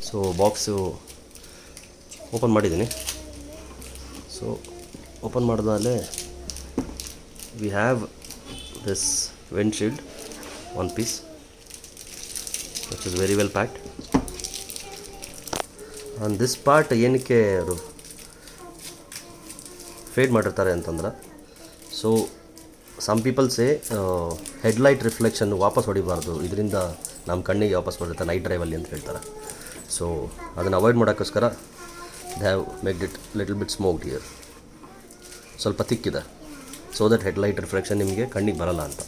So box open ಮಾಡಿದ್ದೀನಿ. So open ಮಾಡಿದ್ಮೇಲೆ we have this windshield, one piece, which is very well packed. And this part ಏನಕ್ಕೆ ಅವರು fade ಮಾಡಿರ್ತಾರೆ ಅಂತಂದ್ರೆ, so some people say headlight reflection ವಾಪಸ್ ಹೊಡಿಬಾರ್ದು, ಇದರಿಂದ ನಮ್ಮ ಕಣ್ಣಿಗೆ ವಾಪಸ್ ಬರುತ್ತೆ ನೈಟ್ ಡ್ರೈವಲ್ಲಿ ಅಂತ ಹೇಳ್ತಾರೆ. ಸೊ ಅದನ್ನು ಅವಾಯ್ಡ್ ಮಾಡೋಕ್ಕೋಸ್ಕರ they have maked it little bit smoked here, ಸ್ವಲ್ಪ ತಿಕ್ಕಿದೆ, ಸೊ ದಟ್ ಹೆಡ್ಲೈಟ್ ರಿಫ್ಲೆಕ್ಷನ್ ನಿಮಗೆ ಕಣ್ಣಿಗೆ ಬರಲ್ಲ ಅಂತ.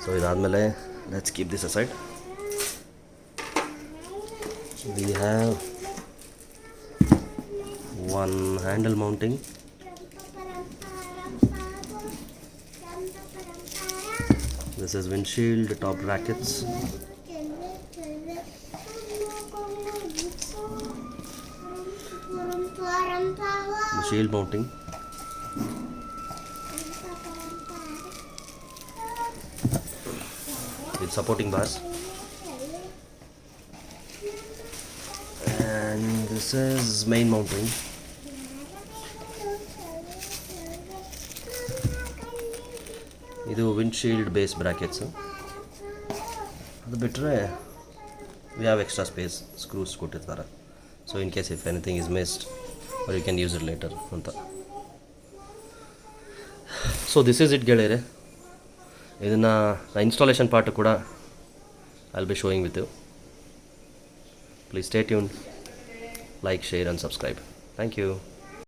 ಸೊ ಇದಾದಮೇಲೆ let's keep this aside. We have one handle mounting, this is windshield top brackets, the shield mounting, with supporting bars, and this is main mounting. ಇದು windshield base brackets. ಅದು ಬಿಟ್ಟರೆ we have extra space, screws ಕೊಟ್ಟಿರ್ತಾರೆ, so in case if anything is missed or you can use it later ಅಂತ. So this is it ಗೆಳೆಯರೆ. ಇದನ್ನು installation part ಕೂಡ I will be showing with you. Please stay tuned, like, share and subscribe. Thank you.